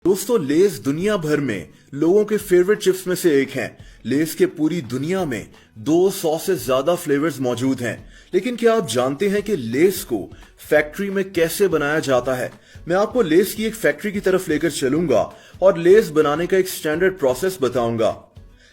दोस्तों, लेस दुनिया भर में लोगों के फेवरेट चिप्स में से एक हैं। लेस के पूरी दुनिया में 200 से ज्यादा फ्लेवर्स मौजूद हैं। लेकिन क्या आप जानते हैं कि लेस को फैक्ट्री में कैसे बनाया जाता है? मैं आपको लेस की एक फैक्ट्री की तरफ लेकर चलूंगा और लेस बनाने का एक स्टैंडर्ड प्रोसेस बताऊंगा।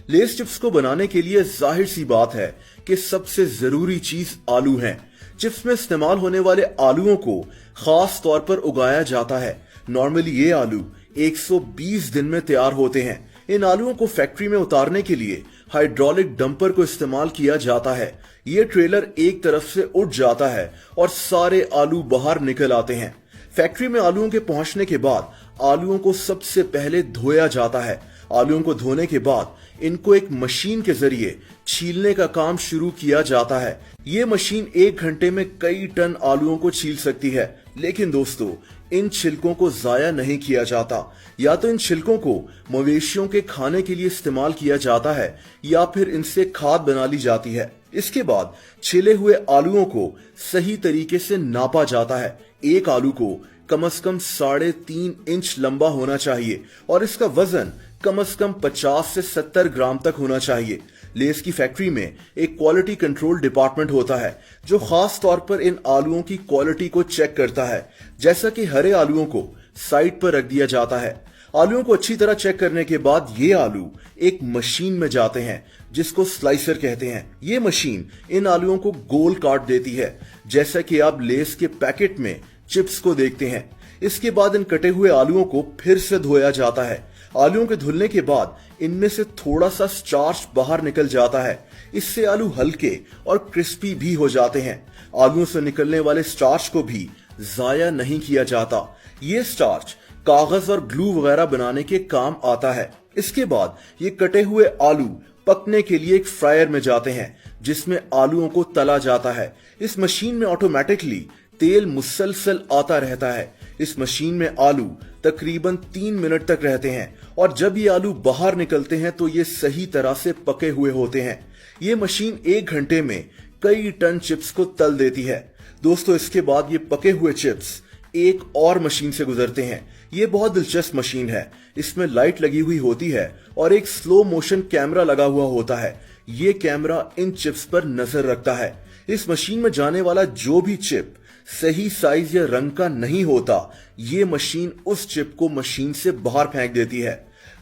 लेस चिप्स को बनाने के लिए जाहिर सी बात है कि सबसे जरूरी चीज आलू है। चिप्स में इस्तेमाल होने वाले आलूओं को खास तौर पर उगाया जाता है। नॉर्मली ये आलू 120 दिन में तैयार होते हैं। इन आलूओं को फैक्ट्री में उतारने के लिए हाइड्रोलिक डंपर को इस्तेमाल किया जाता है। ये ट्रेलर एक तरफ से उठ जाता है और सारे आलू बाहर निकल आते हैं। फैक्ट्री में आलूओं के पहुंचने के बाद आलूओं को सबसे पहले धोया जाता है। आलूओं को धोने के बाद इनको एक मशीन के जरिए छीलने का काम शुरू किया जाता है। ये मशीन 1 घंटे में कई टन आलूओं को छील सकती है। लेकिन दोस्तों, इन छिलकों को जाया नहीं किया जाता। या तो इन छिलकों को मवेशियों के खाने के लिए इस्तेमाल किया जाता है या फिर इनसे खाद बना ली जाती है। इसके बाद छिले हुए आलूओं को सही तरीके से नापा जाता है। एक आलू को कम से कम 3.5 इंच लंबा होना चाहिए और इसका वजन कम से कम 50 से 70 ग्राम तक होना चाहिए। लेस की फैक्ट्री में एक क्वालिटी कंट्रोल डिपार्टमेंट होता है जो खास तौर पर इन आलूओं की क्वालिटी को चेक करता है। जैसा कि हरे आलूओं को साइड पर रख दिया जाता है। आलूओं को अच्छी तरह चेक करने के बाद ये आलू एक मशीन में जाते हैं जिसको स्लाइसर कहते हैं। ये मशीन इन आलूओं को गोल काट देती है, जैसा कि आप लेस के पैकेट में चिप्स को देखते हैं। इसके बाद इन कटे हुए आलूओं को फिर से धोया जाता है। आलूओं के धुलने के बाद इनमें से थोड़ा सा स्टार्च बाहर निकल जाता है। इससे आलू हल्के और क्रिस्पी भी हो जाते हैं। आलूओं से निकलने वाले स्टार्च को भी जाया नहीं किया जाता। ये स्टार्च कागज और ग्लू वगैरह बनाने के काम आता है। इसके बाद ये कटे हुए आलू पकने के लिए एक फ्रायर में जाते हैं जिसमें आलूओं को तला जाता है। इस मशीन में ऑटोमेटिकली तेल मुसलसल आता रहता है। इस मशीन में आलू तकरीबन 3 मिनट तक रहते हैं और जब ये आलू बाहर निकलते हैं तो ये सही तरह से पके हुए होते हैं। ये मशीन 1 घंटे में कई टन चिप्स को तल देती है। दोस्तों, इसके बाद ये पके हुए चिप्स एक और मशीन से गुजरते हैं। ये बहुत दिलचस्प मशीन है। इसमें लाइट लगी हुई होती है और एक स्लो मोशन कैमरा लगा हुआ होता है। ये कैमरा इन चिप्स पर नजर रखता है। इस मशीन में जाने वाला जो भी चिप सही साइज या रंग का नहीं होता, ये मशीन उस चिप को मशीन से बाहर फेंक देती है।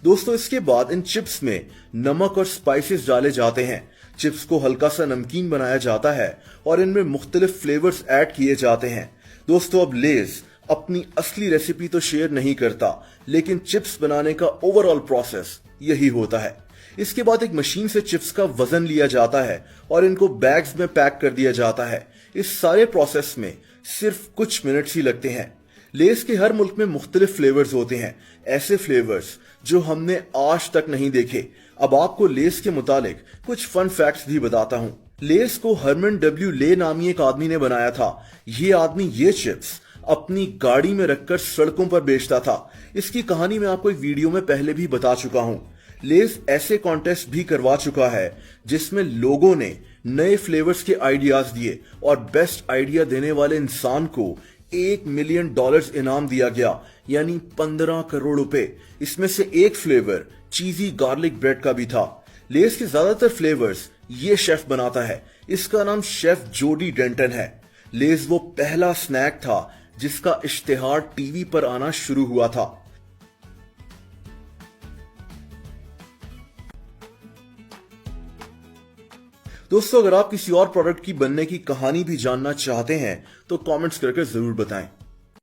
दोस्तों, इसके बाद इन चिप्स में नमक और स्पाइसेस डाले जाते हैं। चिप्स को हल्का सा नमकीन बनाया जाता है और इनमें मुख्तलिफ फ्लेवर्स ऐड किए जाते हैं। दोस्तों, अब लेस अपनी असली रेसिपी तो शेयर नहीं करता, लेकिन चिप्स बनाने का ओवरऑल प्रोसेस यही होता है। इसके बाद एक मशीन से चिप्स का वजन लिया जाता है और इनको बैग्स में पैक कर दिया जाता है। इस सारे प्रोसेस में सिर्फ कुछ मिनट्स ही लगते हैं। लेस के हर मुल्क में मुख्तलिफ फ्लेवर्स होते हैं, ऐसे फ्लेवर्स जो हमने आज तक नहीं देखे। अब आपको लेस के मुतालिक कुछ फन फैक्ट्स भी बताता हूँ। लेस को हरमन डब्ल्यू ले नामी एक आदमी ने बनाया था। ये आदमी ये चिप्स अपनी गाड़ी में रखकर सड़कों पर बेचता था। इसकी कहानी मैं आपको एक वीडियो में पहले भी बता चुका हूँ। लेस ऐसे कॉन्टेस्ट भी करवा चुका है जिसमें लोगों ने नए फ्लेवर्स के आइडियाज दिए और बेस्ट आइडिया देने वाले इंसान को $1 मिलियन इनाम दिया गया, यानी 15 करोड़ रुपए। इसमें से एक फ्लेवर चीजी गार्लिक ब्रेड का भी था। लेस के ज्यादातर फ्लेवर्स ये शेफ बनाता है। इसका नाम शेफ जोडी डेंटन है। लेस वो पहला स्नैक था जिसका इश्तिहार टीवी पर आना शुरू हुआ था। दोस्तों, अगर आप किसी और प्रोडक्ट की बनने की कहानी भी जानना चाहते हैं तो कमेंट्स करके जरूर बताएं।